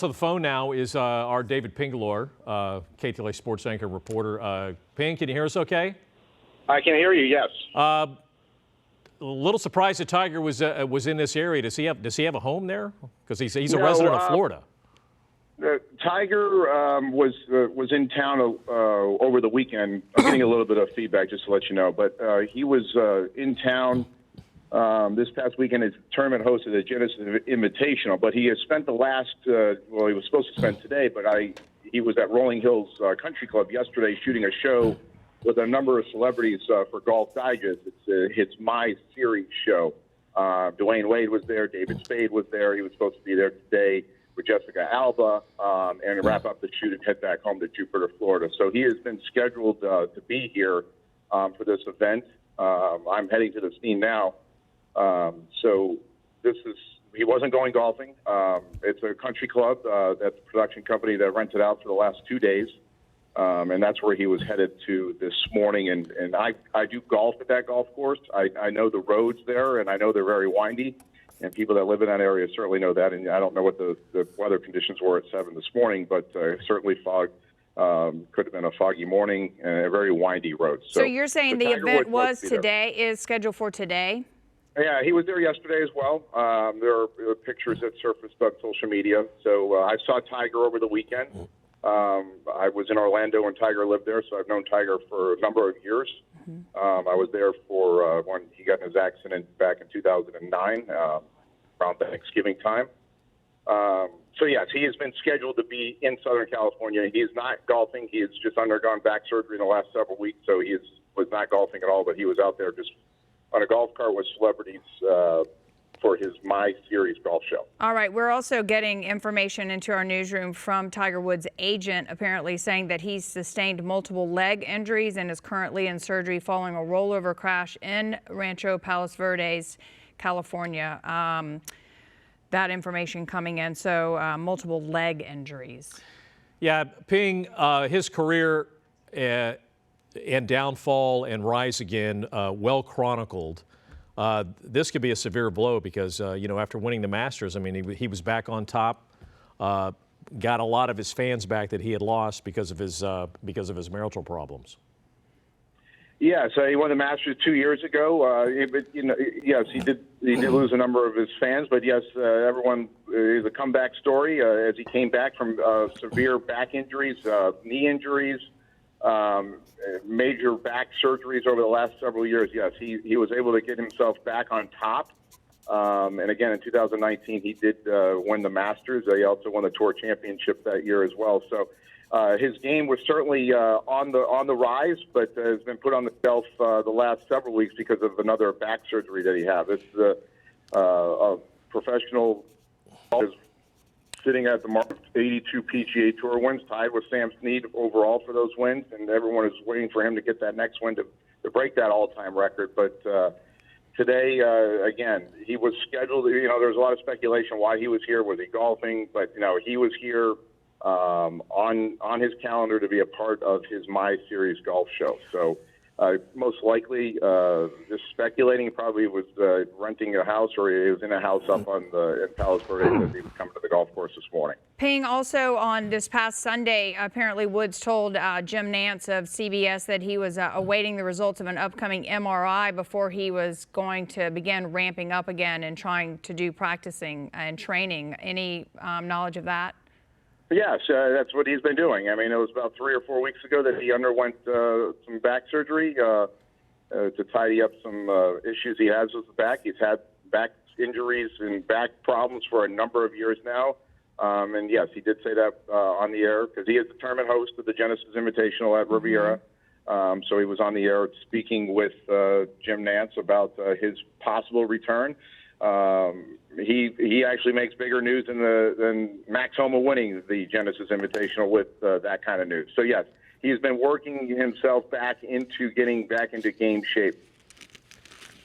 So the phone now is our David Pingalore, KTLA sports anchor reporter. Ping, can you hear us okay? I can hear you, yes. A little surprised that Tiger was in this area. Does he have a home there? Because he's a resident of Florida. Tiger was in town over the weekend. I'm getting a little bit of feedback just to let you know, but he was in town this past weekend. His tournament hosted the Genesis Invitational, but he has spent the last well, he was supposed to spend today, but he was at Rolling Hills Country Club yesterday shooting a show with a number of celebrities for Golf Digest. It's My Series show. Dwayne Wade was there. David Spade was there. He was supposed to be there today with Jessica Alba and wrap up the shoot and head back home to Jupiter, Florida. So he has been scheduled to be here for this event. I'm heading to the scene now. So he wasn't going golfing. It's a country club. That's a production company that rented out for the last 2 days. And that's where he was headed to this morning. And I do golf at that golf course. I know the roads there, and I know they're very windy. And people that live in that area certainly know that. And I don't know what the weather conditions were at 7 this morning, but certainly fog. Could have been a foggy morning and a very windy road. So you're saying the event is scheduled for today? Yeah, he was there yesterday as well. There are pictures that surfaced on social media. So I saw Tiger over the weekend. I was in Orlando when Tiger lived there, so I've known Tiger for a number of years. I was there for when he got in his accident back in 2009, around Thanksgiving time. So yes, he has been scheduled to be in Southern California. He is not golfing. He has just undergone back surgery in the last several weeks, so he was not golfing at all, but he was out there just on a golf cart with celebrities for his My Series golf show. All right. We're also getting information into our newsroom from Tiger Woods' agent, apparently saying that he's sustained multiple leg injuries and is currently in surgery following a rollover crash in Rancho Palos Verdes, California. That information coming in, so multiple leg injuries. Yeah, Ping, his career and downfall and rise again, well chronicled. This could be a severe blow because, after winning the Masters, I mean, he was back on top, got a lot of his fans back that he had lost because of his marital problems. Yeah, so he won the Masters 2 years ago. Yes, he did lose a number of his fans, but yes, everyone is a comeback story as he came back from severe back injuries, knee injuries, major back surgeries over the last several years. Yes, he was able to get himself back on top. And again, in 2019, he did win the Masters. He also won the Tour Championship that year as well. So his game was certainly on the rise, but has been put on the shelf the last several weeks because of another back surgery that he had. It's a professional sitting at the mark of 82 PGA Tour wins, tied with Sam Snead overall for those wins, and everyone is waiting for him to get that next win to break that all-time record. But today, again, he was scheduled. There's a lot of speculation why he was here. Was he golfing? But he was here on his calendar to be a part of his My Series golf show. So most likely, just speculating, probably was renting a house or he was in a house up in Palos Verdes as he was coming to the golf course this morning. Ping, also on this past Sunday, apparently Woods told Jim Nantz of CBS that he was awaiting the results of an upcoming MRI before he was going to begin ramping up again and trying to do practicing and training. Any knowledge of that? Yes, that's what he's been doing. I mean, it was about 3 or 4 weeks ago that he underwent some back surgery to tidy up some issues he has with the back. He's had back injuries and back problems for a number of years now. And yes, he did say that on the air because he is the tournament host of the Genesis Invitational at Riviera. So he was on the air speaking with Jim Nantz about his possible return. He actually makes bigger news than Max Homa winning the Genesis Invitational with that kind of news. So yes, he's been working himself back into getting back into game shape.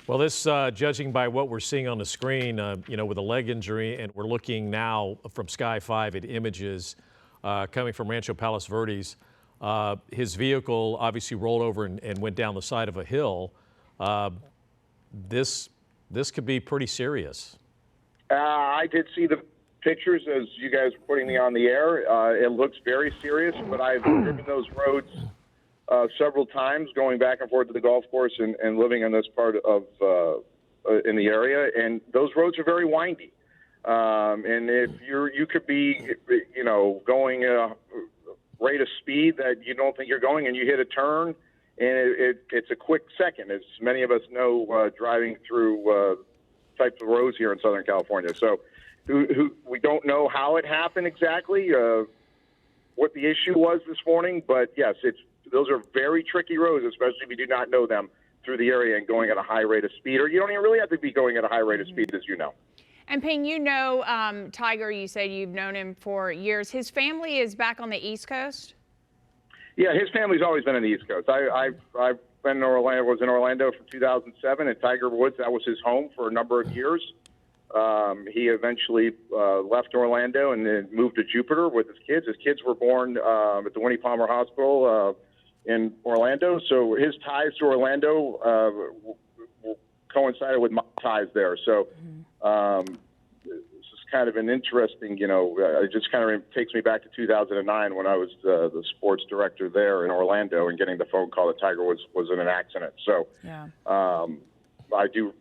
Well, this, judging by what we're seeing on the screen, with a leg injury, and we're looking now from Sky 5 at images coming from Rancho Palos Verdes. His vehicle obviously rolled over and went down the side of a hill. This could be pretty serious. I did see the pictures as you guys were putting me on the air. It looks very serious, but I've driven those roads several times, going back and forth to the golf course and living in this part of in the area, and those roads are very windy. And if you could be, going a rate of speed that you don't think you're going, and you hit a turn, and it's a quick second, as many of us know, driving through types of roads here in Southern California. So we don't know how it happened exactly, what the issue was this morning, but yes, those are very tricky roads, especially if you do not know them through the area and going at a high rate of speed, or you don't even really have to be going at a high rate of speed, as you know. And Ping, Tiger, you said you've known him for years. His family is back on the East Coast? Yeah, his family's always been on the East Coast. I've been in Orlando, was in Orlando from 2007, and Tiger Woods, that was his home for a number of years. He eventually left Orlando and then moved to Jupiter with his kids. His kids were born at the Winnie Palmer Hospital in Orlando, so his ties to Orlando coincided with my ties there. So this is kind of an interesting, it just kind of takes me back to 2009 when I was the sports director there in Orlando and getting the phone call that Tiger was in an accident. So yeah.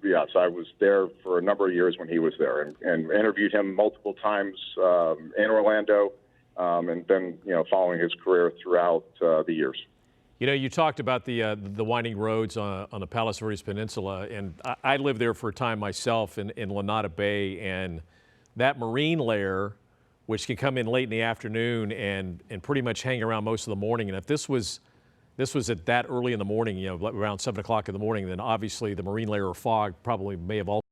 Yes, I was there for a number of years when he was there and interviewed him multiple times in Orlando and then, following his career throughout the years. You talked about the winding roads on the Palos Verdes Peninsula, and I lived there for a time myself in Lanada Bay, and that marine layer, which can come in late in the afternoon and pretty much hang around most of the morning. And if this was at that early in the morning, around 7 o'clock in the morning, then obviously the marine layer or fog probably may have also